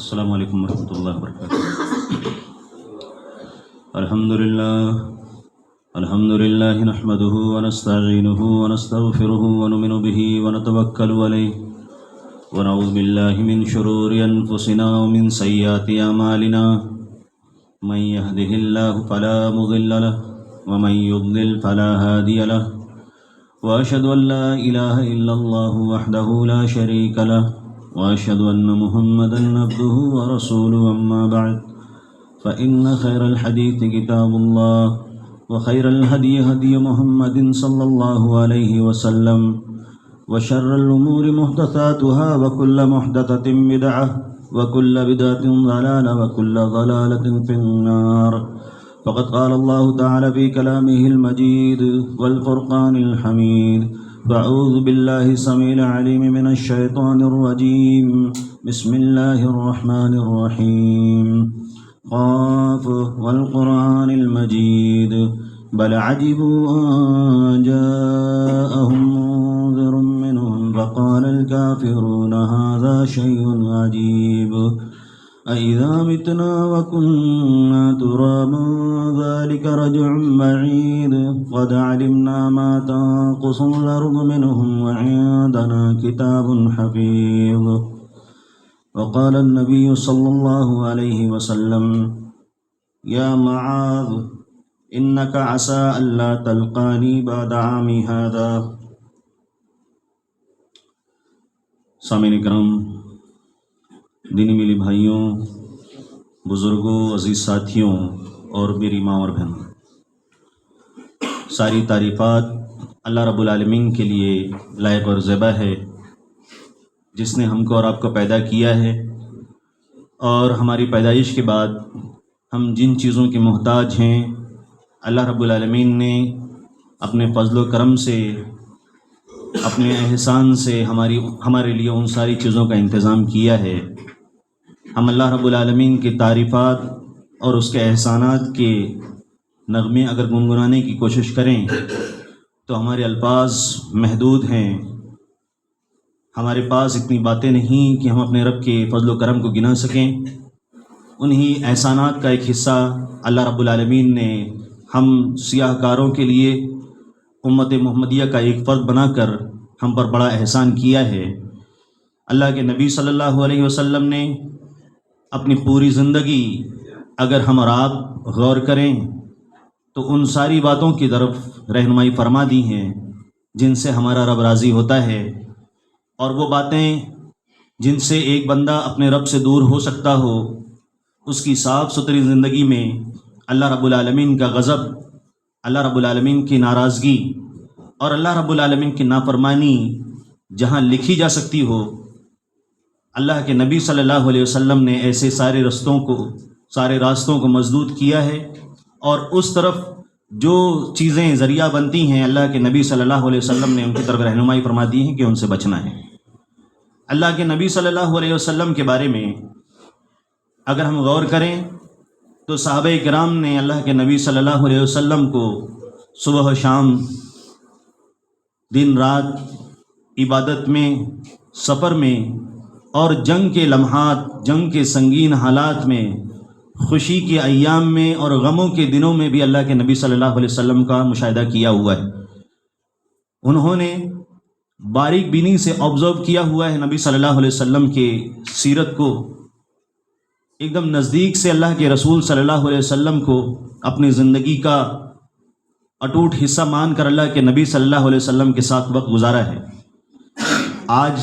السلام علیکم ورحمۃ اللہ وبرکاتہ۔ الحمد للہ نحمده ونستعینه ونستغفره ونؤمن به ونتوکل علیہ ونعوذ باللہ من شرور انفسنا ومن سیئات اعمالنا، من يهده الله فلا مضل له ومن يضلل فلا هادي له، واشهد ان لا الہ الا اللہ وحدہ لا شریک له، واشهد ان محمدا عبده ورسوله، اما بعد فان خير الحديث كتاب الله، وخير الهدي هدي محمد صلى الله عليه وسلم، وشر الامور محدثاتها، وكل محدثة بدعة، وكل بدعة ضلالة، وكل ضلالة في النار۔ فقد قال الله تعالى في كلامه المجيد والفرقان الحميد: فأعوذ بالله السميع العليم من الشيطان الرجيم، بسم الله الرحمن الرحيم، قاف والقرآن المجيد، بل عجبوا أن جاءهم منذر منهم فقال الكافرون هذا شيء عجيب، أإذا متنا وكنا ترابا ذلك رجع بعيد، قد علمنا ما تنقص الأرض منهم وعندنا كتاب حفيظ۔ وقال النبي صلى الله عليه وسلم: يا معاذ إنك عسى ألا تلقاني بعد عامي هذا۔ سامعین کرام، دینی میلی بھائیوں، بزرگوں، عزیز ساتھیوں اور میری ماں اور بہنوں، ساری تعریفات اللہ رب العالمین کے لیے لائق اور زیبا ہے، جس نے ہم کو اور آپ کو پیدا کیا ہے، اور ہماری پیدائش کے بعد ہم جن چیزوں کے محتاج ہیں، اللہ رب العالمین نے اپنے فضل و کرم سے، اپنے احسان سے ہمارے لیے ان ساری چیزوں کا انتظام کیا ہے۔ ہم اللہ رب العالمین کی تعریفات اور اس کے احسانات کے نغمے اگر گنگنانے کی کوشش کریں تو ہمارے الفاظ محدود ہیں، ہمارے پاس اتنی باتیں نہیں کہ ہم اپنے رب کے فضل و کرم کو گنا سکیں۔ انہی احسانات کا ایک حصہ اللہ رب العالمین نے ہم سیاہ کاروں کے لیے امت محمدیہ کا ایک فرد بنا کر ہم پر بڑا احسان کیا ہے۔ اللہ کے نبی صلی اللہ علیہ وسلم نے اپنی پوری زندگی اگر ہم اور آپ غور کریں تو ان ساری باتوں کی طرف رہنمائی فرما دی ہیں جن سے ہمارا رب راضی ہوتا ہے، اور وہ باتیں جن سے ایک بندہ اپنے رب سے دور ہو سکتا ہو، اس کی صاف ستھری زندگی میں اللہ رب العالمین کا غضب، اللہ رب العالمین کی ناراضگی اور اللہ رب العالمین کی نافرمانی جہاں لکھی جا سکتی ہو، اللہ کے نبی صلی اللہ علیہ وسلم نے ایسے سارے راستوں کو مسدود کیا ہے، اور اس طرف جو چیزیں ذریعہ بنتی ہیں اللہ کے نبی صلی اللہ علیہ وسلم نے ان کی طرف رہنمائی فرما دی ہے کہ ان سے بچنا ہے۔ اللہ کے نبی صلی اللہ علیہ وسلم کے بارے میں اگر ہم غور کریں تو صحابہ کرام نے اللہ کے نبی صلی اللہ علیہ وسلم کو صبح و شام، دن رات، عبادت میں، سفر میں اور جنگ کے لمحات، جنگ کے سنگین حالات میں، خوشی کے ایام میں اور غموں کے دنوں میں بھی اللہ کے نبی صلی اللہ علیہ وسلم کا مشاہدہ کیا ہوا ہے۔ انہوں نے باریک بینی سے آبزرو کیا ہوا ہے نبی صلی اللہ علیہ وسلم کے سیرت کو، ایک دم نزدیک سے اللہ کے رسول صلی اللہ علیہ وسلم کو اپنی زندگی کا اٹوٹ حصہ مان کر اللہ کے نبی صلی اللہ علیہ وسلم کے ساتھ وقت گزارا ہے۔ آج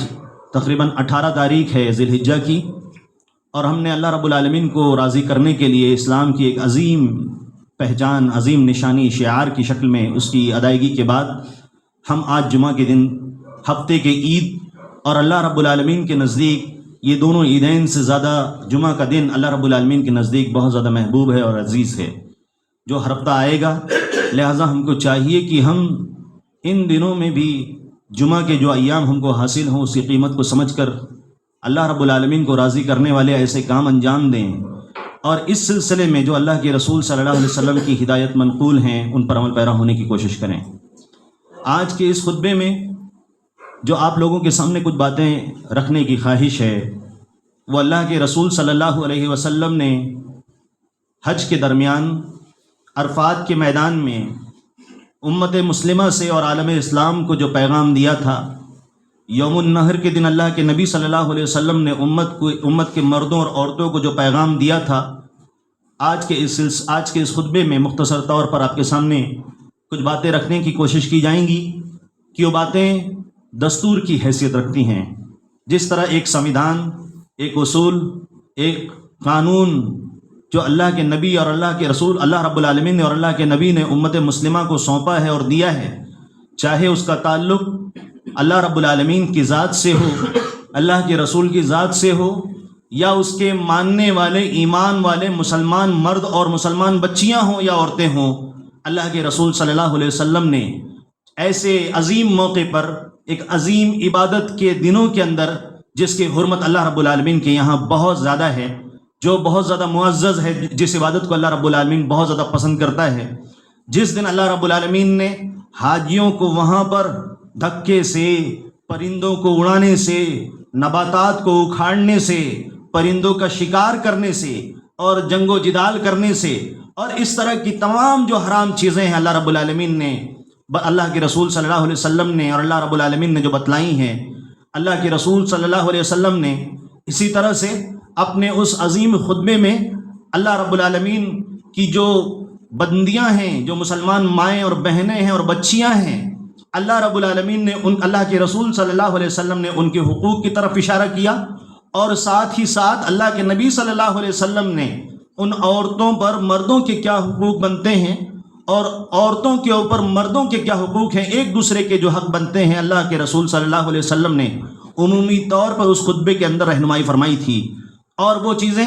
تقریباً 18 تاریخ ہے ذی الحجہ کی، اور ہم نے اللہ رب العالمین کو راضی کرنے کے لیے اسلام کی ایک عظیم پہچان، عظیم نشانی، شعار کی شکل میں اس کی ادائیگی کے بعد ہم آج جمعہ کے دن، ہفتے کے عید اور اللہ رب العالمین کے نزدیک یہ دونوں عیدین سے زیادہ جمعہ کا دن اللہ رب العالمین کے نزدیک بہت زیادہ محبوب ہے اور عزیز ہے، جو ہر ہفتہ آئے گا۔ لہٰذا ہم کو چاہیے کہ ہم ان دنوں میں بھی جمعہ کے جو ایام ہم کو حاصل ہوں اس کی قیمت کو سمجھ کر اللہ رب العالمین کو راضی کرنے والے ایسے کام انجام دیں، اور اس سلسلے میں جو اللہ کے رسول صلی اللہ علیہ وسلم کی ہدایت منقول ہیں ان پر عمل پیرا ہونے کی کوشش کریں۔ آج کے اس خطبے میں جو آپ لوگوں کے سامنے کچھ باتیں رکھنے کی خواہش ہے، وہ اللہ کے رسول صلی اللہ علیہ وسلم نے حج کے درمیان عرفات کے میدان میں امت مسلمہ سے اور عالم اسلام کو جو پیغام دیا تھا، یوم النحر کے دن اللہ کے نبی صلی اللہ علیہ وسلم نے امت کے مردوں اور عورتوں کو جو پیغام دیا تھا، آج کے اس خطبے میں مختصر طور پر آپ کے سامنے کچھ باتیں رکھنے کی کوشش کی جائیں گی کہ وہ باتیں دستور کی حیثیت رکھتی ہیں۔ جس طرح ایک سمویدھان، ایک اصول، ایک قانون جو اللہ کے نبی اور اللہ کے رسول، اللہ رب العالمین نے اور اللہ کے نبی نے امت مسلمہ کو سونپا ہے اور دیا ہے، چاہے اس کا تعلق اللہ رب العالمین کی ذات سے ہو، اللہ کے رسول کی ذات سے ہو، یا اس کے ماننے والے ایمان والے مسلمان مرد اور مسلمان بچیاں ہوں یا عورتیں ہوں، اللہ کے رسول صلی اللہ علیہ وسلم نے ایسے عظیم موقع پر، ایک عظیم عبادت کے دنوں کے اندر جس کی حرمت اللہ رب العالمین کے یہاں بہت زیادہ ہے، جو بہت زیادہ معزز ہے، جس عبادت کو اللہ رب العالمین بہت زیادہ پسند کرتا ہے، جس دن اللہ رب العالمین نے حاجیوں کو وہاں پر دھکے سے، پرندوں کو اڑانے سے، نباتات کو اکھاڑنے سے، پرندوں کا شکار کرنے سے اور جنگ و جدال کرنے سے اور اس طرح کی تمام جو حرام چیزیں ہیں اللہ رب العالمین نے، اللہ کے رسول صلی اللہ علیہ وسلم نے اور اللہ رب العالمین نے جو بتلائی ہیں، اللہ کے رسول صلی اللہ علیہ وسلم نے اسی طرح سے اپنے اس عظیم خطبے میں اللہ رب العالمین کی جو بندیاں ہیں، جو مسلمان مائیں اور بہنیں ہیں اور بچیاں ہیں، اللہ رب العالمین نے اللہ کے رسول صلی اللہ علیہ وسلم نے ان کے حقوق کی طرف اشارہ کیا، اور ساتھ ہی ساتھ اللہ کے نبی صلی اللہ علیہ وسلم نے ان عورتوں پر مردوں کے کیا حقوق بنتے ہیں اور عورتوں کے اوپر مردوں کے کیا حقوق ہیں، ایک دوسرے کے جو حق بنتے ہیں، اللہ کے رسول صلی اللہ علیہ وسلم نے عمومی طور پر اس خطبے کے اندر رہنمائی فرمائی تھی۔ اور وہ چیزیں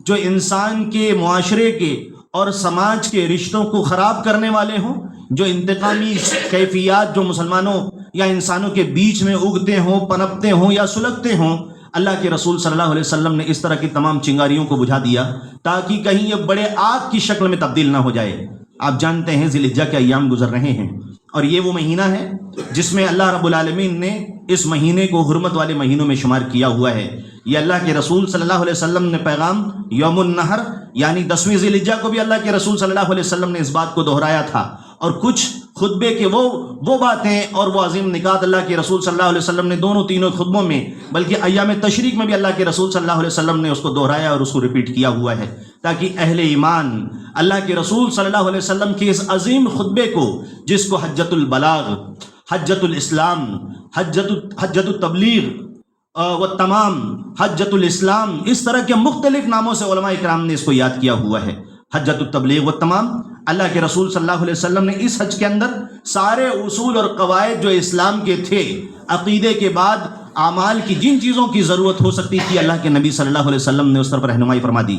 جو انسان کے معاشرے کے اور سماج کے رشتوں کو خراب کرنے والے ہوں، جو انتقامی کیفیات جو مسلمانوں یا انسانوں کے بیچ میں اگتے ہوں، پنپتے ہوں یا سلگتے ہوں، اللہ کے رسول صلی اللہ علیہ وسلم نے اس طرح کی تمام چنگاریوں کو بجھا دیا تاکہ کہیں یہ بڑے آگ کی شکل میں تبدیل نہ ہو جائے۔ آپ جانتے ہیں ذی الحجہ کے ایام گزر رہے ہیں اور یہ وہ مہینہ ہے جس میں اللہ رب العالمین نے اس مہینے کو حرمت والے مہینوں میں شمار کیا ہوا ہے۔ یہ اللہ کے رسول صلی اللہ علیہ وسلم نے پیغام یوم النحر یعنی 10ویں ذی الحجہ کو بھی اللہ کے رسول صلی اللہ علیہ وسلم نے اس بات کو دہرایا تھا، اور کچھ خطبے کے وہ باتیں اور وہ عظیم نکات اللہ کے رسول صلی اللہ علیہ وسلم نے تینوں خطبوں میں، بلکہ ایام تشریق میں بھی اللہ کے رسول صلی اللہ علیہ وسلم نے اس کو دہرایا اور اس کو ریپیٹ کیا ہوا ہے، تاکہ اہل ایمان اللہ کے رسول صلی اللہ علیہ وسلم کے اس عظیم خطبے کو، جس کو حجۃ البلاغ، حجۃ الاسلام، حجۃ التبلیغ و تمام، حجۃ الاسلام، اس طرح کے مختلف ناموں سے علماء کرام نے اس کو یاد کیا ہوا ہے، حجۃ التبلیغ و تمام، اللہ کے رسول صلی اللہ علیہ وسلم نے اس حج کے اندر سارے اصول اور قواعد جو اسلام کے تھے، عقیدے کے بعد اعمال کی جن چیزوں کی ضرورت ہو سکتی تھی، اللہ کے نبی صلی اللہ علیہ وسلم نے اس طرف رہنمائی فرما دی۔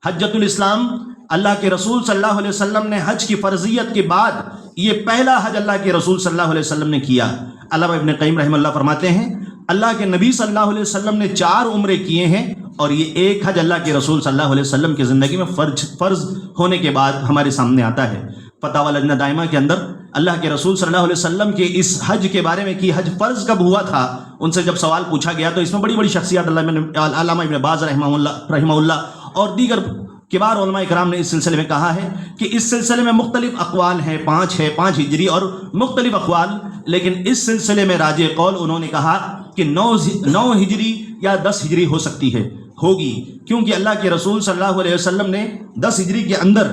حجۃ الاسلام، اللہ کے رسول صلی اللہ علیہ وسلم نے حج کی فرضیت کے بعد یہ پہلا حج اللہ کے رسول صلی اللہ علیہ وسلم نے کیا۔ علامہ ابن قیم رحمہ اللہ فرماتے ہیں اللہ کے نبی صلی اللہ علیہ وسلم نے 4 عمرے کیے ہیں اور یہ ایک حج اللہ کے رسول صلی اللہ علیہ وسلم کی زندگی میں فرض ہونے کے بعد ہمارے سامنے آتا ہے۔ فتاوی لجنہ دائمہ کے اندر اللہ کے رسول صلی اللہ علیہ وسلم کے اس حج کے بارے میں کہ حج فرض کب ہوا تھا، ان سے جب سوال پوچھا گیا تو اس میں بڑی بڑی شخصیات علامہ ابن باز رحمہ اللہ اور دیگر کبار علماء کرام نے اس سلسلے میں کہا ہے کہ اس سلسلے میں مختلف اقوال ہیں، 5 ہجری اور مختلف اقوال، لیکن اس سلسلے میں راجح قول انہوں نے کہا کہ 9 ہجری یا 10 ہجری ہو سکتی ہے، ہوگی، کیونکہ اللہ کے رسول صلی اللہ علیہ وسلم نے 10 ہجری کے اندر،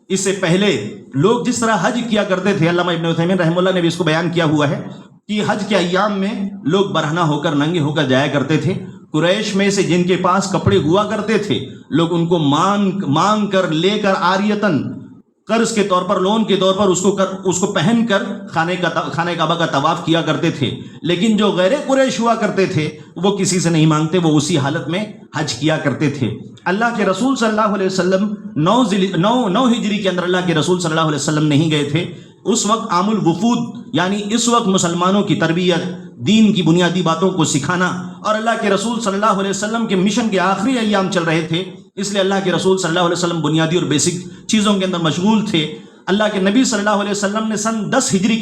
اس سے پہلے لوگ جس طرح حج کیا کرتے تھے، علامہ ابن عثیمین رحمہ اللہ نے بھی اس کو بیان کیا ہوا ہے کہ حج کے ایام میں لوگ برہنہ ہو کر، ننگے ہو کر جایا کرتے تھے۔ قریش میں سے جن کے پاس کپڑے ہوا کرتے تھے، لوگ ان کو مانگ کر لے کر عاریتاً، قرض کے طور پر، لون کے طور پر اس کو پہن کر خانہ کعبہ کا طواف کیا کرتے تھے، لیکن جو غیر قریش ہوا کرتے تھے وہ کسی سے نہیں مانگتے، وہ اسی حالت میں حج کیا کرتے تھے۔ اللہ کے رسول صلی اللہ علیہ وسلم 9 ہجری کے اندر اللہ کے رسول صلی اللہ علیہ وسلم نہیں گئے تھے۔ اس وقت عام الوفود، یعنی اس وقت مسلمانوں کی تربیت، دین کی بنیادی باتوں کو سکھانا، اور اللہ کے رسول صلی اللہ علیہ وسلم کے مشن کے آخری ایام چل رہے تھے، اس لیے اللہ کے رسول صلی اللہ علیہ وسلم بنیادی اور بیسک چیزوں کے اندر مشغول تھے۔ اللہ کے نبی صلی اللہ علیہ وسلم نے سن 10 ہجری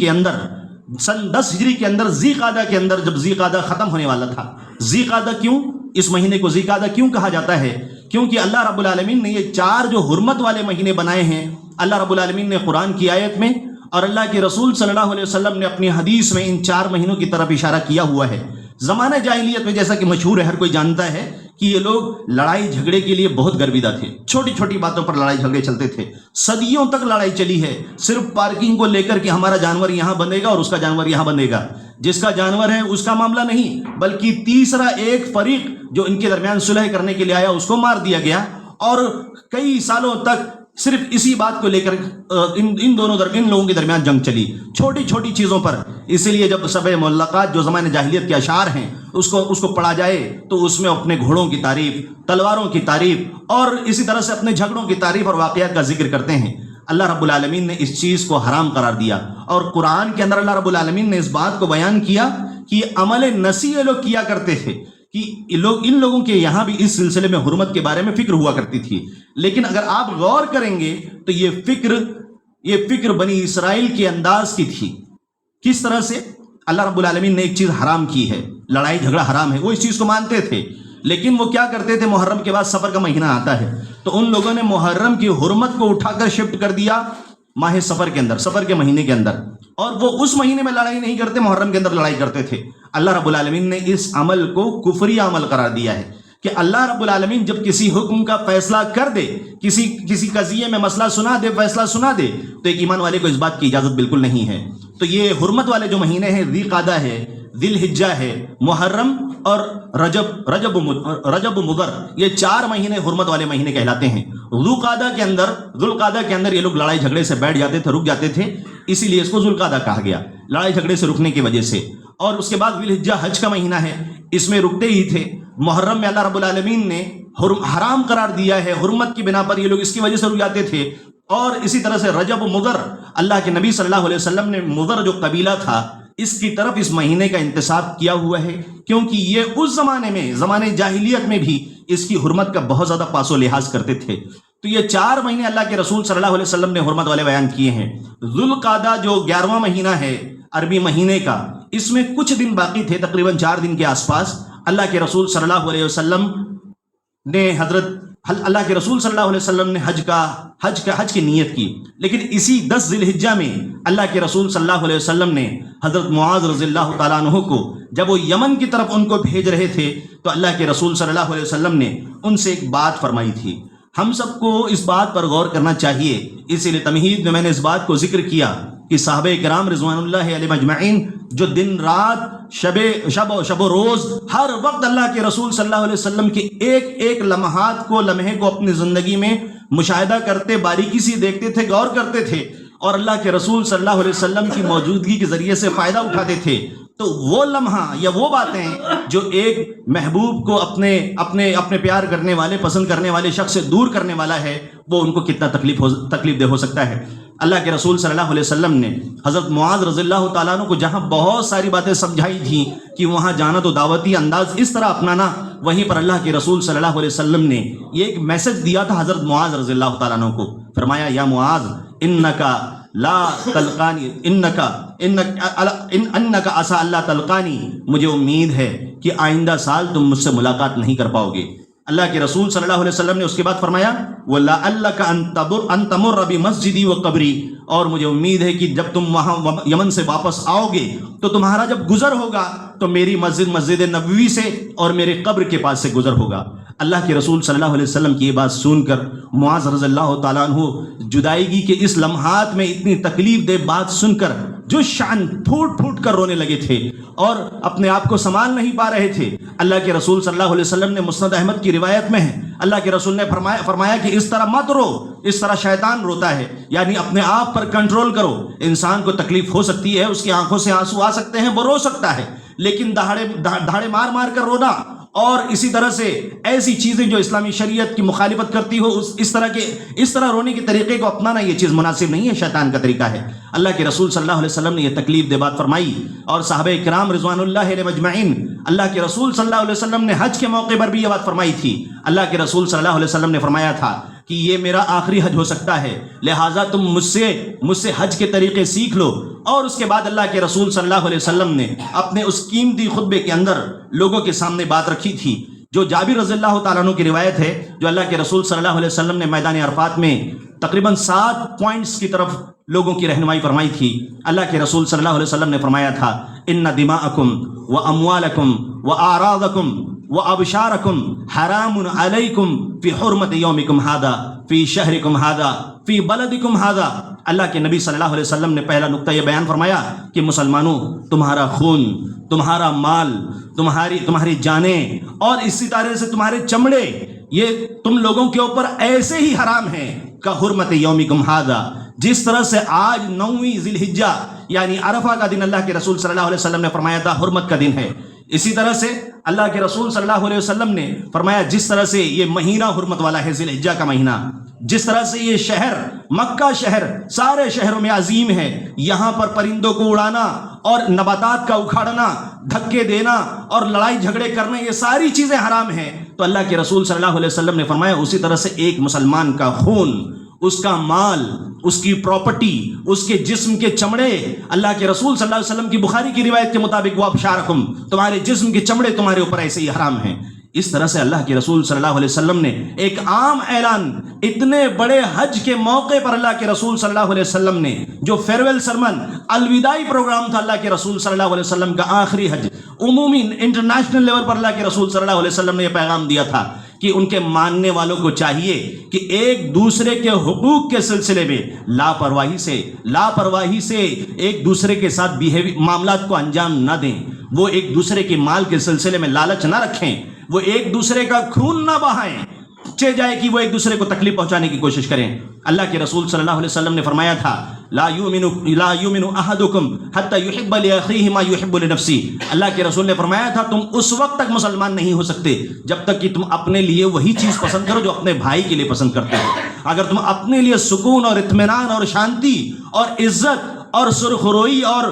کے اندر ذی قعدہ کے اندر، جب ذی قعدہ ختم ہونے والا تھا، ذی قعدہ کیوں؟ اس مہینے کو ذی-القعدہ کیوں کہا جاتا ہے؟ کیونکہ اللہ رب العالمین نے یہ 4 جو حرمت والے مہینے بنائے ہیں، اللہ رب العالمین نے قرآن کی آیت میں اور اللہ کے رسول صلی اللہ علیہ وسلم نے اپنی حدیث میں ان 4 مہینوں کی طرف اشارہ کیا ہوا ہے۔ زمانہ جاہلیت میں جیسا کہ مشہور ہے، ہر کوئی جانتا ہے کہ یہ لوگ لڑائی جھگڑے کے لیے بہت گرویدہ تھے، چھوٹی چھوٹی باتوں پر لڑائی جھگڑے چلتے تھے، صدیوں تک لڑائی چلی ہے صرف پارکنگ کو لے کر کہ ہمارا جانور یہاں بندھے گا اور اس کا جانور یہاں بندھے گا، جس کا جانور ہے اس کا معاملہ نہیں، بلکہ تیسرا ایک فریق جو ان کے درمیان صلح کرنے کے لیے آیا اس کو مار دیا گیا، اور کئی سالوں تک صرف اسی بات کو لے کر ان لوگوں کے درمیان جنگ چلی، چھوٹی چھوٹی چیزوں پر۔ اسی لیے جب سبع معلقات جو زمانے جاہلیت کے اشعار ہیں اس کو پڑھا جائے تو اس میں اپنے گھوڑوں کی تعریف، تلواروں کی تعریف اور اسی طرح سے اپنے جھگڑوں کی تعریف اور واقعات کا ذکر کرتے ہیں۔ اللہ رب العالمین نے اس چیز کو حرام قرار دیا، اور قرآن کے اندر اللہ رب العالمین نے اس بات کو بیان کیا کہ عمل نسی یہ لوگ کیا کرتے تھے، کہ ان لوگوں کے یہاں بھی اس سلسلے میں حرمت کے بارے میں فکر ہوا کرتی تھی، لیکن اگر آپ غور کریں گے تو یہ فکر بنی اسرائیل کے انداز کی تھی۔ کس طرح سے اللہ رب العالمین نے ایک چیز حرام کی ہے، لڑائی جھگڑا حرام ہے، وہ اس چیز کو مانتے تھے، لیکن وہ کیا کرتے تھے، محرم کے بعد سفر کا مہینہ آتا ہے تو ان لوگوں نے محرم کی حرمت کو اٹھا کر شفٹ کر دیا ماہ سفر کے اندر، سفر کے مہینے کے اندر، اور وہ اس مہینے میں لڑائی نہیں کرتے، محرم کے اندر لڑائی کرتے تھے۔ اللہ رب العالمین نے اس عمل کو کفری عمل قرار دیا ہے کہ اللہ رب العالمین جب کسی حکم کا فیصلہ کر دے، کسی قضیے میں مسئلہ سنا دے، فیصلہ سنا دے، تو ایک ایمان والے کو اس بات کی اجازت بالکل نہیں ہے۔ تو یہ حرمت والے جو مہینے ہیں، ذی-القعدہ ہے، ذی الحجہ ہے، محرم اور رجب مضر، یہ 4 مہینے حرمت والے مہینے کہلاتے ہیں۔ ذوالقعدہ کے اندر یہ لوگ لڑائی جھگڑے سے بیٹھ جاتے تھے، رک جاتے تھے، اسی لیے اس کو ذوالقعدہ کہا گیا، لڑائی جھگڑے سے رکنے کی وجہ سے۔ اور اس کے بعد ذی الحجہ حج کا مہینہ ہے، اس میں رکتے ہی تھے۔ محرم میں اللہ رب العالمین نے حرام قرار دیا ہے، حرمت کی بنا پر یہ لوگ اس کی وجہ سے رک جاتے تھے۔ اور اسی طرح سے رجب مضر، اللہ کے نبی صلی اللہ علیہ وسلم نے مضر جو قبیلہ تھا اس کی طرف اس مہینے کا انتساب کیا ہوا ہے، کیونکہ یہ اس زمانے میں، زمانے جاہلیت میں بھی اس کی حرمت کا بہت زیادہ پاس و لحاظ کرتے تھے۔ تو یہ 4 مہینے اللہ کے رسول صلی اللہ علیہ وسلم نے حرمت والے بیان کیے ہیں۔ ذوالقعدہ جو 11واں مہینہ ہے عربی مہینے کا، اس میں کچھ دن باقی تھے، تقریباً 4 دن کے آس پاس۔ اللہ کے رسول صلی اللہ علیہ وسلم نے حج کی نیت کی، لیکن اسی 10 ذی الحجہ میں اللہ کے رسول صلی اللہ علیہ وسلم نے حضرت معاذ رضی اللہ تعالیٰ عنہ کو، جب وہ یمن کی طرف ان کو بھیج رہے تھے، تو اللہ کے رسول صلی اللہ علیہ وسلم نے ان سے ایک بات فرمائی تھی۔ ہم سب کو اس بات پر غور کرنا چاہیے، اسی لیے تمہید میں نے اس بات کو ذکر کیا کہ صحابہ کرام رضوان اللہ علیہم اجمعین جو دن رات، شب و روز، ہر وقت اللہ کے رسول صلی اللہ علیہ وسلم کے ایک لمحے کو اپنی زندگی میں مشاہدہ کرتے، باریکی سے دیکھتے تھے، غور کرتے تھے، اور اللہ کے رسول صلی اللہ علیہ وسلم کی موجودگی کے ذریعے سے فائدہ اٹھاتے تھے، تو وہ لمحہ یا وہ باتیں جو ایک محبوب کو اپنے پیار کرنے والے، پسند کرنے والے شخص سے دور کرنے والا ہے، وہ ان کو کتنا تکلیف دہ ہو سکتا ہے۔ اللہ کے رسول صلی اللہ علیہ وسلم نے حضرت معاذ رضی اللہ تعالیٰ عنہ کو جہاں بہت ساری باتیں سمجھائی تھیں کہ وہاں جانا تو دعوتی انداز اس طرح اپنانا، وہیں پر اللہ کے رسول صلی اللہ علیہ وسلم نے یہ ایک میسج دیا تھا حضرت معاذ رضی اللہ تعالیٰ عنہ کو، فرمایا یا معاذ انکا لا تلقانی انکا عسى اللہ تلقانی، مجھے امید ہے کہ آئندہ سال تم مجھ سے ملاقات نہیں کر پاؤ گے۔ اللہ کے رسول صلی اللہ علیہ وسلم نے اس کے بعد فرمایا وَلَعَلَّكَ أَن تَمُرَّ بِمَسْجِدِي وَقَبْرِي، اور مجھے امید ہے کہ جب تم وہاں یمن سے واپس آؤ گے تو تمہارا جب گزر ہوگا تو میری مسجد نبوی سے اور میرے قبر کے پاس سے گزر ہوگا۔ اللہ کے رسول صلی اللہ علیہ وسلم کی یہ بات سن کر معاذ رضی اللہ تعالیٰ عنہ جدائیگی کے اس لمحات میں اتنی تکلیف دہ بات سن کر جو شان پھوٹ کر رونے لگے تھے اور اپنے آپ کو سنبھال نہیں پا رہے تھے۔ اللہ کے رسول صلی اللہ علیہ وسلم نے مسند احمد کی روایت میں ہے، اللہ کے رسول نے فرمایا کہ اس طرح مت رو، اس طرح شیطان روتا ہے، یعنی اپنے آپ پر کنٹرول کرو۔ انسان کو تکلیف ہو سکتی ہے، اس کی آنکھوں سے آنسو آ سکتے ہیں، وہ رو سکتا ہے، لیکن دہاڑے مار کر رونا اور اسی طرح سے ایسی چیزیں جو اسلامی شریعت کی مخالفت کرتی ہو، اس طرح رونے کے طریقے کو اپنانا، یہ چیز مناسب نہیں ہے، شیطان کا طریقہ ہے۔ اللہ کے رسول صلی اللہ علیہ وسلم نے یہ تکلیف دہ بات فرمائی، اور صحابہ کرام رضوان اللہ علیہم اجمعین، اللہ کے رسول صلی اللہ علیہ وسلم نے حج کے موقع پر بھی یہ بات فرمائی تھی۔ اللہ کے رسول صلی اللہ علیہ وسلم نے فرمایا تھا کہ یہ میرا آخری حج ہو سکتا ہے، لہٰذا تم مجھ سے حج کے طریقے سیکھ لو۔ اور اس کے بعد اللہ کے رسول صلی اللہ علیہ وسلم نے اپنے اس قیمتی خطبے کے اندر لوگوں کے سامنے بات رکھی تھی جو جابر رضی اللہ تعالیٰ عنہ کی روایت ہے، جو اللہ کے رسول صلی اللہ علیہ وسلم نے میدان عرفات میں تقریباً 7 پوائنٹس کی طرف لوگوں کی رہنمائی فرمائی تھی۔ اللہ کے رسول صلی اللہ علیہ وسلم نے فرمایا تھا، ان دماءکم و اموالکم و اعراضکم و ابشارکم حرام علیکم فی حرمت یومکم ھذا فی شہرکم ھذا فی بلدکم ھذا۔ اللہ کے نبی صلی اللہ علیہ وسلم نے پہلا نقطہ یہ بیان فرمایا کہ مسلمانوں، تمہارا خون، تمہارا مال، تمہاری جانیں اور اسی طرح سے تمہارے چمڑے، یہ تم لوگوں کے اوپر ایسے ہی حرام ہیں کا حرمت یومکم ھذا، جس طرح سے آج 9ویں ذی الحجہ یعنی عرفہ کا دن اللہ کے رسول صلی اللہ علیہ وسلم نے فرمایا تھا حرمت کا دن ہے، اسی طرح سے اللہ کے رسول صلی اللہ علیہ وسلم نے فرمایا جس طرح سے یہ مہینہ حرمت والا ہے ذی الحجہ کا مہینہ، جس طرح سے یہ شہر مکہ شہر سارے شہروں میں عظیم ہے، یہاں پر پرندوں کو اڑانا اور نباتات کا اکھاڑنا، دھکے دینا اور لڑائی جھگڑے کرنا، یہ ساری چیزیں حرام ہیں۔ تو اللہ کے رسول صلی اللہ علیہ وسلم نے فرمایا اسی طرح سے ایک مسلمان کا خون، اس کا مال، اس کی پراپرٹی، اس کے جسم کے چمڑے، اللہ کے رسول صلی اللہ علیہ وسلم کی بخاری کی روایت کے مطابق وہ ابشارکم، تمہارے جسم کے چمڑے تمہارے اوپر ایسے ہی حرام ہیں۔ اس طرح سے اللہ کے رسول صلی اللہ علیہ وسلم نے ایک عام اعلان، اتنے بڑے حج کے موقع پر اللہ کے رسول صلی اللہ علیہ وسلم نے جو فیئرویل سرمن، الوداعی پروگرام تھا اللہ کے رسول صلی اللہ علیہ وسلم کا آخری حج، عمومی انٹرنیشنل لیول پر اللہ کے رسول صلی اللہ علیہ وسلم نے یہ پیغام دیا تھا کہ ان کے ماننے والوں کو چاہیے کہ ایک دوسرے کے حقوق کے سلسلے میں لاپرواہی سے ایک دوسرے کے ساتھ معاملات کو انجام نہ دیں، وہ ایک دوسرے کے مال کے سلسلے میں لالچ نہ رکھیں، وہ ایک دوسرے کا خون نہ بہائیں، جائے کہ وہ ایک دوسرے کو تکلیف پہنچانے کی کوشش کریں۔ اللہ کے رسول صلی اللہ علیہ وسلم نے فرمایا تھا، لا یؤمن احدکم حتی یحب لاخیہ ما یحب لنفسہ۔ اللہ کے رسول نے فرمایا تھا تم اس وقت تک مسلمان نہیں ہو سکتے جب تک کہ تم اپنے لیے وہی چیز پسند کرو جو اپنے بھائی کے لیے پسند کرتے ہو۔ اگر تم اپنے لیے سکون اور اطمینان اور شانتی اور عزت اور سرخروئی اور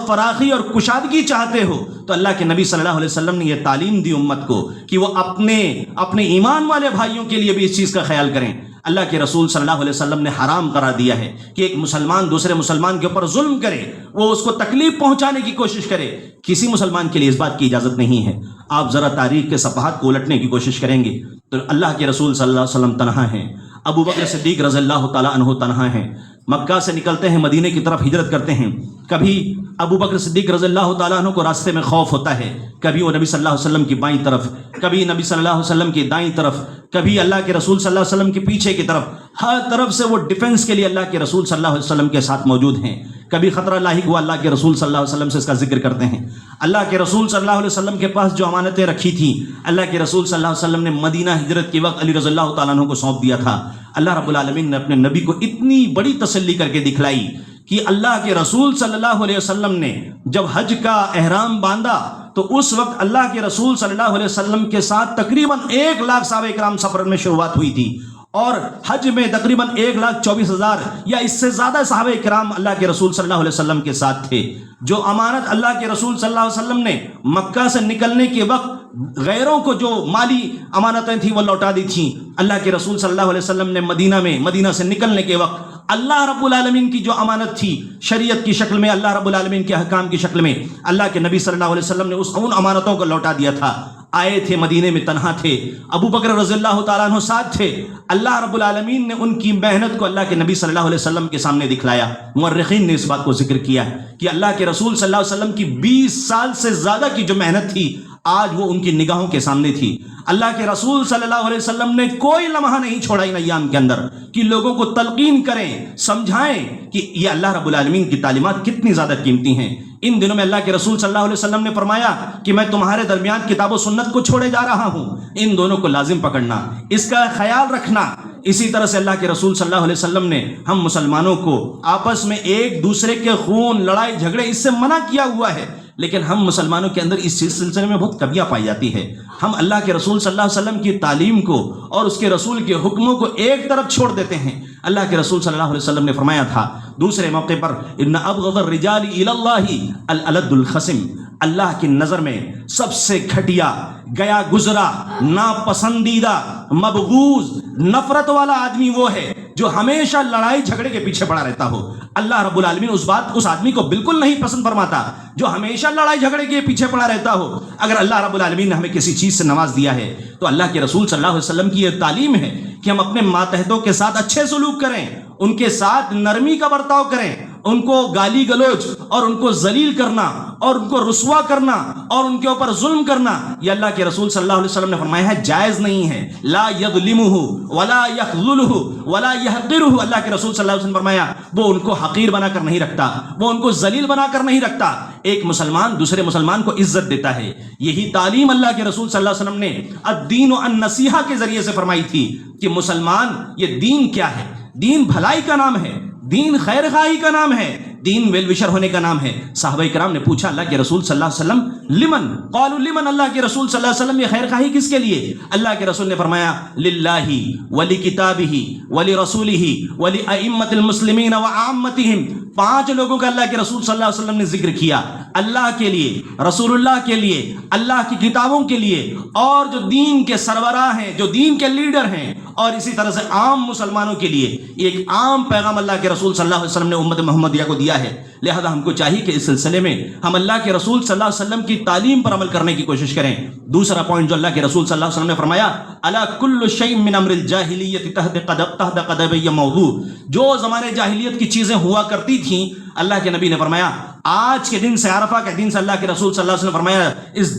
فراخی اور کشادگی چاہتے ہو تو اللہ کے نبی صلی اللہ علیہ وسلم نے یہ تعلیم دی امت کو کہ وہ اپنے ایمان والے بھائیوں کے لیے بھی اس چیز کا خیال کریں۔ اللہ کے رسول صلی اللہ علیہ وسلم نے حرام قرار دیا ہے کہ ایک مسلمان دوسرے مسلمان کے اوپر ظلم کرے، وہ اس کو تکلیف پہنچانے کی کوشش کرے۔ کسی مسلمان کے لیے اس بات کی اجازت نہیں ہے۔ آپ ذرا تاریخ کے صفحات کو الٹنے کی کوشش کریں گے تو اللہ کے رسول صلی اللہ علیہ وسلم تنہا ہیں، ابو بکر صدیق رضی اللہ تعالیٰ عنہ تنہا ہیں، مکہ سے نکلتے ہیں مدینہ کی طرف ہجرت کرتے ہیں، کبھی ابو بکر صدیق رضی اللہ تعالیٰ عنہ کو راستے میں خوف ہوتا ہے، کبھی وہ نبی صلی اللہ علیہ وسلم کی بائیں طرف، کبھی نبی صلی اللہ علیہ وسلم کی دائیں طرف، کبھی اللہ کے رسول صلی اللہ علیہ وسلم کے پیچھے کی طرف، ہر طرف سے وہ ڈیفنس کے لیے اللہ کے رسول صلی اللہ علیہ وسلم کے ساتھ موجود ہیں۔ کبھی خطرہ لاحق ہوا اللہ کے رسول صلی اللہ علیہ وسلم سے اس کا ذکر کرتے ہیں۔ اللہ کے رسول صلی اللہ علیہ وسلم کے پاس جو امانتیں رکھی تھیں اللہ کے رسول صلی اللہ علیہ وسلم نے مدینہ ہجرت کے وقت علی رضی اللہ تعالیٰ عنہ کو سونپ دیا تھا۔ اللہ رب العالمین نے اپنے نبی کو اتنی بڑی تسلی کر کے دکھلائی کہ اللہ کے رسول صلی اللہ علیہ وسلم نے جب حج کا احرام باندھا تو اس وقت اللہ کے رسول صلی اللہ علیہ وسلم کے ساتھ تقریباً 1 لاکھ صحابہ کرام سفر میں شروعات ہوئی تھی، اور حج میں تقریباً 1,24,000 یا اس سے زیادہ صحابہ کرام اللہ کے رسول صلی اللہ علیہ وسلم کے ساتھ تھے۔ جو امانت اللہ کے رسول صلی اللہ علیہ وسلم نے مکہ سے نکلنے کے وقت غیروں کو جو مالی امانتیں تھیں وہ لوٹا دی تھیں، اللہ کے رسول صلی اللہ علیہ وسلم نے مدینہ سے نکلنے کے وقت اللہ رب العالمین کی جو امانت تھی شریعت کی شکل میں، اللہ رب العالمین کے احکام کی شکل میں، اللہ کے نبی صلی اللہ علیہ وسلم نے ان امانتوں کو لوٹا دیا تھا۔ آئے تھے مدینے میں تنہا تھے، ابو بکر رضی اللہ تعالیٰ عنہ ساتھ تھے، اللہ رب العالمین نے ان کی محنت کو اللہ کے نبی صلی اللہ علیہ وسلم کے سامنے دکھلایا۔ مورخین نے اس بات کو ذکر کیا ہے کہ اللہ کے رسول صلی اللہ علیہ وسلم کی 20 سال سے زیادہ کی جو محنت تھی آج وہ ان کی نگاہوں کے سامنے تھی۔ اللہ کے رسول صلی اللہ علیہ وسلم نے کوئی لمحہ نہیں چھوڑا ان ایام کے اندر کہ لوگوں کو تلقین کریں، سمجھائیں کہ یہ اللہ رب العالمین کی تعلیمات کتنی زیادہ قیمتی ہیں۔ ان دنوں میں اللہ کے رسول صلی اللہ علیہ وسلم نے فرمایا کہ میں تمہارے درمیان کتاب و سنت کو چھوڑے جا رہا ہوں، ان دونوں کو لازم پکڑنا، اس کا خیال رکھنا۔ اسی طرح سے اللہ کے رسول صلی اللہ علیہ وسلم نے ہم مسلمانوں کو آپس میں ایک دوسرے کے خون، لڑائی جھگڑے اس سے منع کیا ہوا ہے، لیکن ہم مسلمانوں کے اندر اس سلسلے میں بہت کمیاں پائی جاتی ہے۔ ہم اللہ کے رسول صلی اللہ علیہ وسلم کی تعلیم کو اور اس کے رسول کے حکموں کو ایک طرف چھوڑ دیتے ہیں۔ اللہ کے رسول صلی اللہ علیہ وسلم نے فرمایا تھا دوسرے موقع پر، ان ابغض الرجال الی اللہ الالد الخصم، اللہ کی نظر میں سب سے گھٹیا، گیا گزرا، ناپسندیدہ، مبغوض، نفرت والا آدمی وہ ہے جو ہمیشہ لڑائی جھگڑے کے پیچھے پڑا رہتا ہو، اللہ رب العالمین اس آدمی کو بالکل نہیں پسند فرماتا جو ہمیشہ لڑائی جھگڑے کے پیچھے پڑا رہتا ہو۔ اگر اللہ رب العالمین نے ہمیں کسی چیز سے نواز دیا ہے تو اللہ کے رسول صلی اللہ علیہ وسلم کی یہ تعلیم ہے کہ ہم اپنے ماتحتوں کے ساتھ اچھے سلوک کریں، ان کے ساتھ نرمی کا برتاؤ کریں، ان کو گالی گلوچ اور ان کو ذلیل کرنا اور ان کو رسوا کرنا اور ان کے اوپر ظلم کرنا، یہ اللہ کے رسول صلی اللہ علیہ وسلم نے فرمایا ہے جائز نہیں ہے۔ لا یظلمہ ولا یخذلہ ولا یحقرہ، اللہ کے رسول صلی اللہ علیہ وسلم نے فرمایا وہ ان کو حقیر بنا کر نہیں رکھتا، وہ ان کو ذلیل بنا کر نہیں رکھتا۔ ایک مسلمان دوسرے مسلمان کو عزت دیتا ہے۔ یہی تعلیم اللہ کے رسول صلی اللہ علیہ وسلم نے الدین النصیحہ کے ذریعے سے فرمائی تھی کہ مسلمان، یہ دین کیا ہے؟ دین بھلائی کا نام ہے، دین خیر خواہی کا نام ہے، دین ویل وشر ہونے کا نام ہے۔ صحابہ کرام نے پوچھا اللہ کے رسول صلی اللہ علیہ وسلم لمن؟ قالوا لمن، اللہ کے رسول صلی اللہ علیہ وسلم یہ خیر خواہی کس کے لیے؟ اللہ کے رسول نے فرمایا للہ ولکتابہ ولرسولہ ولائمۃ المسلمین وعامتہم۔ 5 لوگوں کا اللہ کے رسول صلی اللہ علیہ وسلم نے ذکر کیا، اللہ کے لیے، رسول اللہ کے لیے، اللہ کی کتابوں کے لیے، اور جو دین کے سربراہ ہیں، جو دین کے لیڈر ہیں، اور اسی طرح سے عام مسلمانوں کے لیے ایک عام پیغام اللہ کے رسول صلی اللہ علیہ وسلم نے امت محمدیہ کو دیا ہے۔ لہذا ہم کو چاہیے کہ اس سلسلے میں ہم اللہ کے رسول صلی اللہ علیہ وسلم کی تعلیم پر عمل کرنے کی کوشش کریں۔ دوسرا پوائنٹ جو اللہ کے رسول صلی اللہ علیہ وسلم نے فرمایا، الا کل شیء من امر الجاہلیت تحت قدمی موضوع، جو زمانے جاہلیت کی چیزیں ہوا کرتی تھیں، اللہ کے نبی نے فرمایا آج کے دن سے، عرفہ کے دن سے، اللہ کے رسول صلی اللہ علیہ وسلم نے فرمایا اس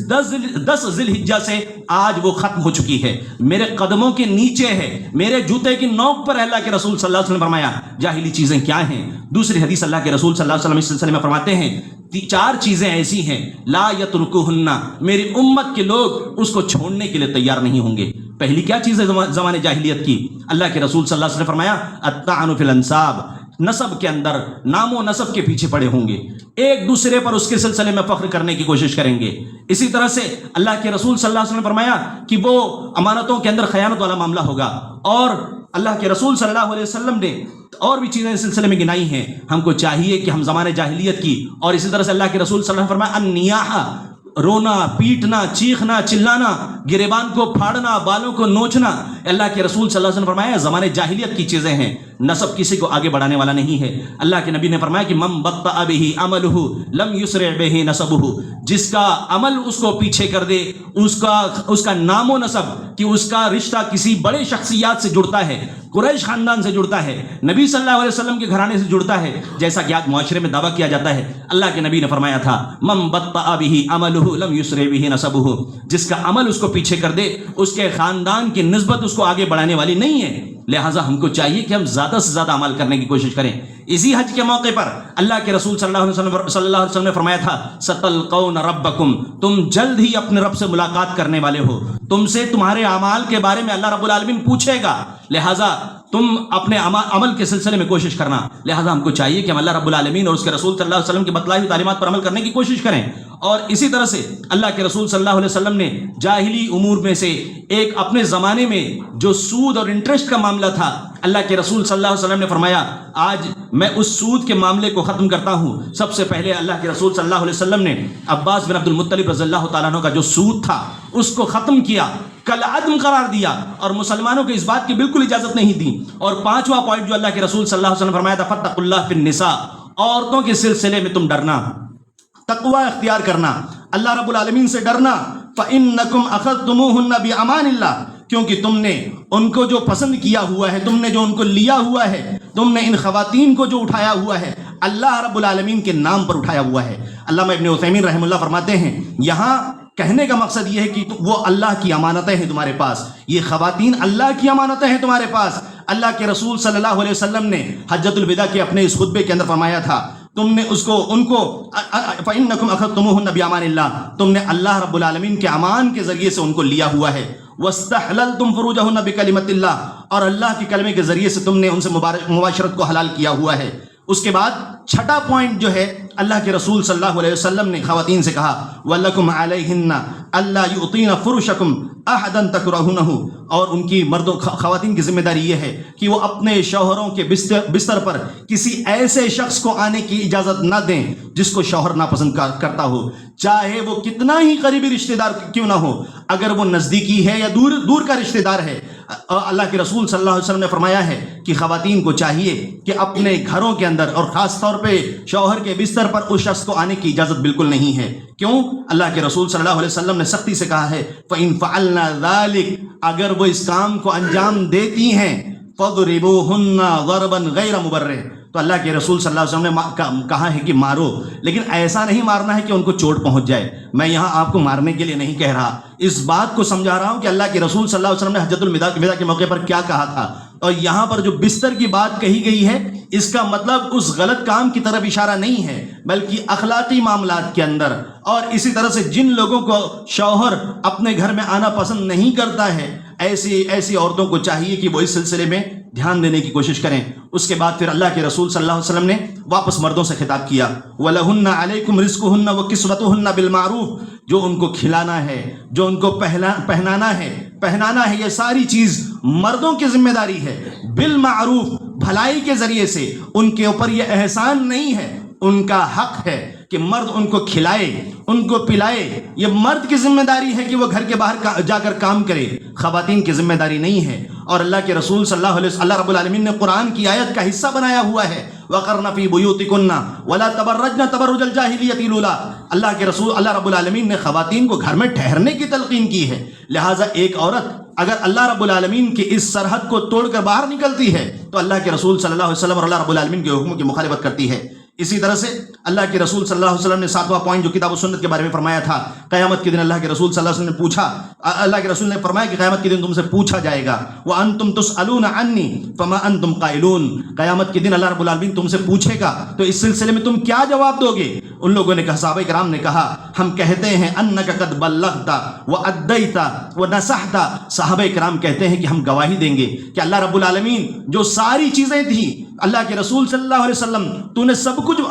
10 ذی الحجہ سے آج وہ ختم ہو چکی ہے، میرے قدموں کے نیچے ہے، میرے جوتے کی نوک پر ہے۔ اللہ کے رسول صلی اللہ علیہ وسلم نے فرمایا جاہلی چیزیں کیا ہیں؟ دوسری حدیث اللہ کے رسول صلی اللہ علیہ وسلم اس سلسلے میں فرماتے ہیں 4 چیزیں ایسی ہیں لا یترکہن، میری امت کے لوگ اس کو چھوڑنے کے لیے تیار نہیں ہوں گے۔ پہلی کیا چیز ہے زمانے جاہلیت کی؟ اللہ کے رسول صلی اللہ علیہ وسلم نے فرمایا الطعن فی الانساب، نسب کے اندر نام و نسب کے پیچھے پڑے ہوں گے، ایک دوسرے پر اس کے سلسلے میں فخر کرنے کی کوشش کریں گے۔ اسی طرح سے اللہ کے رسول صلی اللہ علیہ وسلم نے فرمایا کہ وہ امانتوں کے اندر خیانت والا معاملہ ہوگا، اور اللہ کے رسول صلی اللہ علیہ وسلم نے اور بھی چیزیں اس سلسلے میں گنائی ہیں۔ ہم کو چاہیے کہ ہم زمانے جاہلیت کی، اور اسی طرح سے اللہ کے رسول صلی اللہ علیہ وسلم نے فرمایا النیاحہ، رونا، پیٹنا، چیخنا، چلانا، گریبان کو پھاڑنا، بالوں کو نوچنا، اللہ کے رسول صلی اللہ علیہ وسلم نے فرمایا زمانے جاہلیت کی چیزیں ہیں، نسب کسی کو آگے بڑھانے والا نہیں ہے۔ اللہ کے نبی نے فرمایا کہ من بطأ بہ عملہ لم یسرع بہ نسبہ، جس کا عمل اس کو پیچھے کر دے، اس کا نام و نسب، کہ اس کا رشتہ کسی بڑے شخصیات سے جڑتا ہے، قریش خاندان سے جڑتا ہے، نبی صلی اللہ علیہ وسلم کے گھرانے سے جڑتا ہے، جیسا کہ آج معاشرے میں دعویٰ کیا جاتا ہے، اللہ کے نبی نے فرمایا تھا من بطأ بہ عملہ لم یسرع بہ نسبہ، جس کا عمل اس کو پیچھے کر دے، اس کے خاندان کی نسبت اس کو آگے بڑھانے والی نہیں ہے۔ لہٰذا ہم کو چاہیے کہ ہم زیادہ سے زیادہ عمل کرنے کی کوشش کریں۔ اسی حج کے موقع پر اللہ کے رسول صلی اللہ علیہ وسلم نے فرمایا تھا ستلقون ربکم، تم جلد ہی اپنے رب سے ملاقات کرنے والے ہو، تم سے تمہارے اعمال کے بارے میں اللہ رب العالمین پوچھے گا، لہٰذا تم اپنے عمل کے سلسلے میں کوشش کرنا۔ لہٰذا ہم کو چاہیے کہ ہم اللہ رب العالمین اور اس کے رسول صلی اللہ علیہ وسلم کی بتلائی ہوئی تعلیمات پر عمل کرنے کی کوشش کریں۔ اور اسی طرح سے اللہ کے رسول صلی اللہ علیہ وسلم نے جاہلی امور میں سے ایک اپنے زمانے میں جو سود اور انٹرسٹ کا معاملہ تھا، اللہ کے رسول صلی اللہ علیہ وسلم نے فرمایا آج میں اس سود کے معاملے کو ختم کرتا ہوں۔ سب سے پہلے اللہ کے رسول صلی اللہ علیہ وسلم نے عباس بن عبد المطلب رضی اللہ تعالیٰ عنہ کا جو سود تھا اس کو ختم کیا، کالعدم قرار دیا، اور مسلمانوں کو اس بات کی بالکل اجازت نہیں دی۔ اور 5واں پوائنٹ جو اللہ کے رسول صلی اللہ علیہ وسلم نے فرمایا تھا فاتقوا اللہ فی النساء، عورتوں کے سلسلے میں تم ڈرنا، تقوی اختیار کرنا، اللہ رب العالمین سے ڈرنا۔ فإنکم اخذتموہن بأمان اللہ، کیونکہ تم نے ان کو جو پسند کیا ہوا ہے، تم نے جو ان کو لیا ہوا ہے، تم نے ان خواتین کو جو اٹھایا ہوا ہے، اللہ رب العالمین کے نام پر اٹھایا ہوا ہے۔ علامہ ابن عثیمین رحمہ اللہ فرماتے ہیں یہاں کہنے کا مقصد یہ ہے کہ وہ اللہ کی امانتیں ہیں تمہارے پاس، یہ خواتین اللہ کی امانتیں ہیں تمہارے پاس۔ اللہ کے رسول صلی اللہ علیہ وسلم نے حجۃ الوداع کے اپنے اس خطبے کے اندر فرمایا تھا تم نے ان کو فإنکم اخذتموہن بأمان اللہ، تم نے اللہ رب العالمین کے امان کے ذریعے سے ان کو لیا ہوا ہے۔ واستحللتم فروجہن بکلمۃ اللہ، اور اللہ کے کلمے کے ذریعے سے تم نے ان سے مباشرت کو حلال کیا ہوا ہے۔ اس کے بعد 6واں پوائنٹ جو ہے اللہ کے رسول صلی اللہ علیہ وسلم نے خواتین سے کہا وَلَكُمْ عَلَيْهِنَّ أَلَّا يُؤْطِينَ فُرُشَكُمْ أَحَدًا تَكْرَهُونَهُ، اور ان کی خواتین کی ذمہ داری یہ ہے کہ وہ اپنے شوہروں کے بستر پر کسی ایسے شخص کو آنے کی اجازت نہ دیں جس کو شوہر ناپسند کرتا ہو، چاہے وہ کتنا ہی قریبی رشتہ دار کیوں نہ ہو، اگر وہ نزدیکی ہے یا دور کا رشتہ دار ہے، اللہ کے رسول صلی اللہ علیہ وسلم نے فرمایا ہے کہ خواتین کو چاہیے کہ اپنے گھروں کے اندر اور خاص طور پہ شوہر کے بستر پر اس شخص کو آنے کی اجازت بالکل نہیں ہے. کیوں؟ اللہ کے رسول صلی اللہ علیہ وسلم نے سختی سے کہا ہے فَإِن فَعَلْنَا ذَلِكَ، اگر وہ اس کام کو انجام دیتی ہیں فَضْرِبُوهُنَّ ضَرْبًا غَيْرَ مُبَرِّحٍ، تو اللہ کے رسول صلی اللہ علیہ وسلم نے کہا ہے کہ مارو، لیکن ایسا نہیں مارنا ہے کہ ان کو چوٹ پہنچ جائے. میں یہاں آپ کو مارنے کے لیے نہیں کہہ رہا، اس بات کو سمجھا رہا ہوں کہ اللہ کے رسول صلی اللہ علیہ وسلم نے حجۃ الوداع کے موقع پر کیا کہا تھا. اور یہاں پر جو بستر کی بات کہی گئی ہے اس کا مطلب اس غلط کام کی طرف اشارہ نہیں ہے، بلکہ اخلاقی معاملات کے اندر. اور اسی طرح سے جن لوگوں کو شوہر اپنے گھر میں آنا پسند نہیں کرتا ہے، ایسی عورتوں کو چاہیے کہ وہ اس سلسلے میں دھیان دینے کی کوشش کریں. اس کے بعد پھر اللہ کے رسول صلی اللہ علیہ وسلم نے واپس مردوں سے خطاب کیا وَلَهُنَّ عَلَيْكُمْ رِزْقُهُنَّ وَكِسْوَتُهُنَّ بِالْمَعْرُوفِ، جو ان کو کھلانا ہے، جو ان کو پہنانا ہے، یہ ساری چیز مردوں کی ذمہ داری ہے. بالمعروف، بھلائی کے ذریعے سے. ان کے اوپر یہ احسان نہیں ہے، ان کا حق ہے کہ مرد ان کو کھلائے، ان کو پلائے. یہ مرد کی ذمہ داری ہے کہ وہ گھر کے باہر جا کر کام کرے، خواتین کی ذمہ داری نہیں ہے. اور اللہ کے رسول صلی اللہ علیہ وسلم، اللہ رب العالمین نے قرآن کی آیت کا حصہ بنایا ہوا ہے وَقَرْنَ فِي بُيُوتِكُنَّ وَلَا تَبَرَّجْنَ تَبَرُّجَ الْجَاهِلِيَّةِ الْأُولَىٰ. اللہ کے رسول اللہ رب العالمین نے خواتین کو گھر میں ٹھہرنے کی تلقین کی ہے. لہٰذا ایک عورت اگر اللہ رب العالمین کی اس سرحد کو توڑ کر باہر نکلتی ہے تو اللہ کے رسول صلی اللہ علیہ وسلم اور اللہ رب العالمین کے حکموں کی مخالفت کرتی ہے. اسی طرح سے اللہ کے رسول صلی اللہ علیہ وسلم نے 7واں پوائنٹ جو کتاب و سنت کے بارے میں فرمایا تھا، قیامت کے دن اللہ کے رسول صلی اللہ علیہ وسلم نے پوچھا، اللہ کے رسول نے فرمایا کہ قیامت کے دن تم سے پوچھا جائے گا وَأَنْتُمْ تُسْأَلُونَ عَنِّي فَمَا أَنْتُمْ قَائِلُونَ. قیامت کے دن اللہ رب العالمین تم سے پوچھے گا تو اس سلسلے میں تم کیا جواب دو گے؟ ان لوگوں نے کہا، صحابہ کرام نے کہا، ہم کہتے ہیں اَنَّكَ قَدْ بَلَّغْتَ وَأَدَّيْتَ وَنَصَحْتَ. صحابہ کرام کہتے ہیں کہ ہم گواہی دیں گے کہ اللہ رب العالمین جو ساری چیزیں تھیں اللہ کے رسول صلی اللہ علیہ وسلم تو نے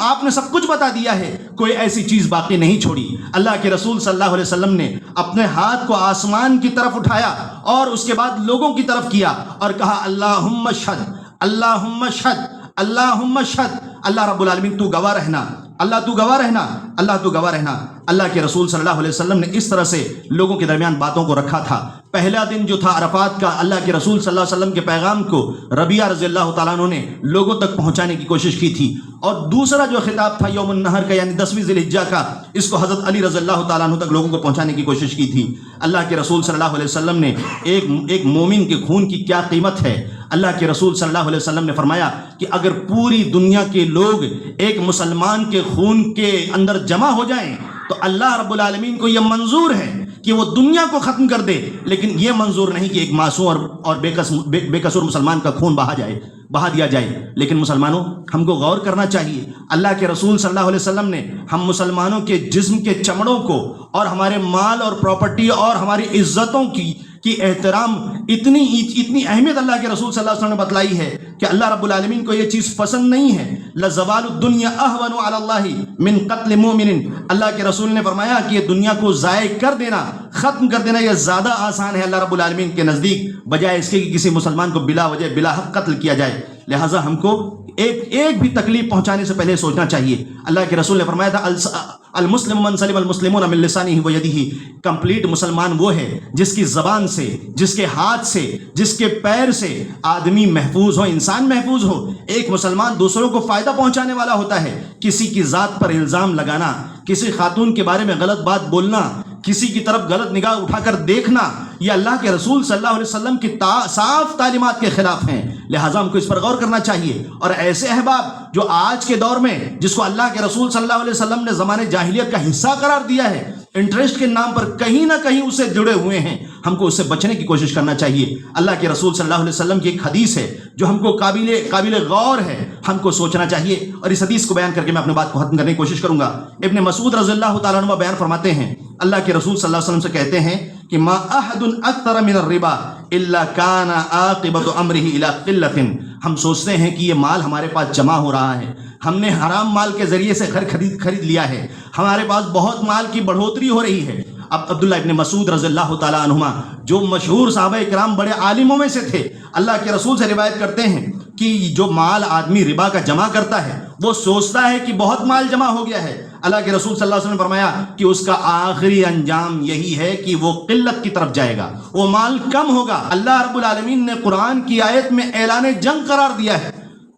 آپ نے سب کچھ بتا دیا ہے، کوئی ایسی چیز باقی نہیں چھوڑی. اللہ کے رسول صلی اللہ علیہ وسلم نے اپنے ہاتھ کو آسمان کی طرف اٹھایا اور اس کے بعد لوگوں کی طرف کیا اور کہا اللہم اشہد، اللہم اشہد، اللہم اشہد. اللہ رب العالمین تو گواہ رہنا، اللہ تو گواہ رہنا، اللہ تو گواہ رہنا. اللہ کے رسول صلی اللہ علیہ وسلم نے اس طرح سے لوگوں کے درمیان باتوں کو رکھا تھا. پہلا دن جو تھا عرفات کا، اللہ کے رسول صلی اللہ علیہ وسلم کے پیغام کو ربیعہ رضی اللہ تعالیٰ عنہ نے لوگوں تک پہنچانے کی کوشش کی تھی. اور دوسرا جو خطاب تھا یوم النہر کا، یعنی 10ویں ذی الحجہ کا، اس کو حضرت علی رضی اللہ تعالیٰ عنہ تک لوگوں کو پہنچانے کی کوشش کی تھی. اللہ کے رسول صلی اللہ علیہ وسلم نے ایک مومن کے خون کی کیا قیمت ہے. اللہ کے رسول صلی اللہ علیہ وسلم نے فرمایا کہ اگر پوری دنیا کے لوگ ایک مسلمان کے خون کے اندر جمع ہو جائیں تو اللہ رب العالمین کو یہ منظور ہے کہ وہ دنیا کو ختم کر دے، لیکن یہ منظور نہیں کہ ایک معصوم اور بے قصور مسلمان کا خون بہا دیا جائے. لیکن مسلمانوں، ہم کو غور کرنا چاہیے. اللہ کے رسول صلی اللہ علیہ وسلم نے ہم مسلمانوں کے جسم کے چمڑوں کو اور ہمارے مال اور پراپرٹی اور ہماری عزتوں کی احترام، اتنی اہمیت اللہ کے رسول صلی اللہ علیہ وسلم نے بتلائی ہے کہ اللہ رب العالمین کو یہ چیز پسند نہیں ہے. لَزَوَالُ الدُّنْيَا أَهْوَنُ عَلَى اللَّهِ مِنْ قَتْلِ مُؤْمِنٍ. اللہ کے رسول نے فرمایا کہ یہ دنیا کو ضائع کر دینا، ختم کر دینا، یہ زیادہ آسان ہے اللہ رب العالمین کے نزدیک بجائے اس کے کہ کسی مسلمان کو بلا وجہ بلا حق قتل کیا جائے. لہٰذا ہم کو ایک بھی تکلیف پہنچانے سے پہلے سوچنا چاہیے. اللہ کے رسول نے فرمایا تھا المسلم من سلم المسلمون من لسانه ویدہ. کمپلیٹ مسلمان وہ ہے جس کی زبان سے، جس کے ہاتھ سے، جس کے پیر سے آدمی محفوظ ہو، انسان محفوظ ہو. ایک مسلمان دوسروں کو فائدہ پہنچانے والا ہوتا ہے. کسی کی ذات پر الزام لگانا، کسی خاتون کے بارے میں غلط بات بولنا، کسی کی طرف غلط نگاہ اٹھا کر دیکھنا، یہ اللہ کے رسول صلی اللہ علیہ وسلم کی صاف تعلیمات کے خلاف ہیں. لہٰذا ہم کو اس پر غور کرنا چاہیے. اور ایسے احباب جو آج کے دور میں جس کو اللہ کے رسول صلی اللہ علیہ وسلم نے زمانے جاہلیت کا حصہ قرار دیا ہے، انٹرسٹ کے نام پر کہیں نہ کہیں اس سے جڑے ہوئے ہیں، ہم کو اس سے بچنے کی کوشش کرنا چاہیے. اللہ کے رسول صلی اللہ علیہ وسلم کی ایک حدیث ہے جو ہم کو قابل غور ہے، ہم کو سوچنا چاہیے. اور اس حدیث کو بیان کر کے میں اپنی بات کو ختم کرنے کی کوشش کروں گا. ابن مسعود رضی اللہ تعالیٰ عنہ بیان فرماتے ہیں، اللہ کے رسول صلی اللہ علیہ وسلم سے کہتے ہیں کہ ما احد اکثر من الربا الا کان عاقبۃ امرہ الی قلۃ. ہم سوچتے ہیں کہ یہ مال ہمارے پاس جمع ہو رہا ہے، ہم نے حرام مال کے ذریعے سے گھر خرید لیا ہے، ہمارے پاس بہت مال کی بڑھوتری ہو رہی ہے. اب عبداللہ ابن مسعود رضی اللہ تعالیٰ عنہما جو مشہور صحابہ کرام بڑے عالموں میں سے تھے، اللہ کے رسول سے روایت کرتے ہیں کہ جو مال آدمی ربا کا جمع کرتا ہے وہ سوچتا ہے کہ بہت مال جمع ہو گیا ہے. اللہ کے رسول صلی اللہ علیہ وسلم نے فرمایا کہ اس کا آخری انجام یہی ہے کہ وہ قلت کی طرف جائے گا، وہ مال کم ہوگا۔ اللہ رب العالمین نے قرآن کی آیت میں اعلان جنگ قرار دیا ہے۔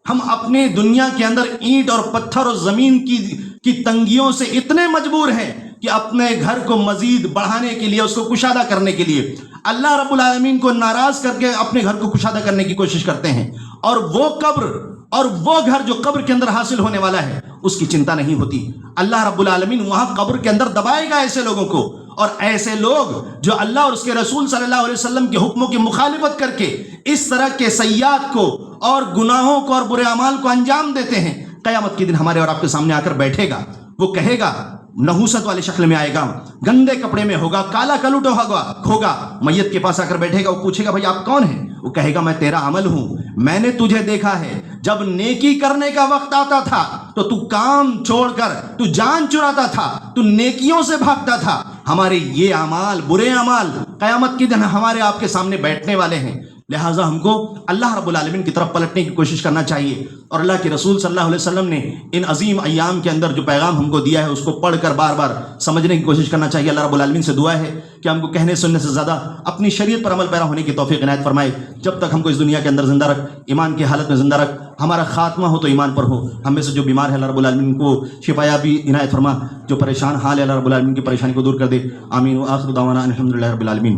ہم اپنے دنیا کے اندر اینٹ اور پتھر اور زمین کی تنگیوں سے اتنے مجبور ہیں کہ اپنے گھر کو مزید بڑھانے کے لیے، اس کو کشادہ کرنے کے لیے اللہ رب العالمین کو ناراض کر کے اپنے گھر کو کشادہ کرنے کی کوشش کرتے ہیں، اور وہ قبر اور وہ گھر جو قبر کے اندر حاصل ہونے والا ہے اس کی چنتا نہیں ہوتی۔ اللہ رب العالمین وہاں قبر کے اندر دبائے گا ایسے لوگوں کو، اور ایسے لوگ جو اللہ اور اس کے رسول صلی اللہ علیہ وسلم کے حکموں کی مخالفت کر کے اس طرح کے سیئات کو اور گناہوں کو اور برے اعمال کو انجام دیتے ہیں، قیامت کے دن ہمارے اور آپ کے سامنے آ کر بیٹھے گا۔ وہ کہے گا، نحوست والی شکل میں آئے گا، گندے کپڑے میں ہوگا، کالا کلوٹا ہوگا، میت کے پاس آ کر بیٹھے گا۔ وہ پوچھے گا، بھائی آپ کون ہیں؟ وہ کہے گا، میں تیرا عمل ہوں، میں نے تجھے دیکھا ہے، جب نیکی کرنے کا وقت آتا تھا تو تو کام چھوڑ کر تو جان چراتا تھا، تو نیکیوں سے بھاگتا تھا۔ ہمارے یہ اعمال، برے اعمال قیامت کے دن ہمارے آپ کے سامنے بیٹھنے والے ہیں، لہٰذا ہم کو اللہ رب العالمین کی طرف پلٹنے کی کوشش کرنا چاہیے، اور اللہ کے رسول صلی اللہ علیہ وسلم نے ان عظیم ایام کے اندر جو پیغام ہم کو دیا ہے اس کو پڑھ کر بار بار سمجھنے کی کوشش کرنا چاہیے۔ اللہ رب العالمین سے دعا ہے کہ ہم کو کہنے سننے سے زیادہ اپنی شریعت پر عمل پیرا ہونے کی توفیق عنایت فرمائے۔ جب تک ہم کو اس دنیا کے اندر زندہ رکھ، ایمان کی حالت میں زندہ رکھ، ہمارا خاتمہ ہو تو ایمان پر ہو۔ ہم میں سے جو بیمار ہے اللہ رب العالمین کو شفا یابی عنایت فرما، جو پریشان حال ہے اللہ رب العالمین کی پریشانی کو دور کر دے۔ آمین۔ وآخر دعوانا الحمدللہ رب العالمین۔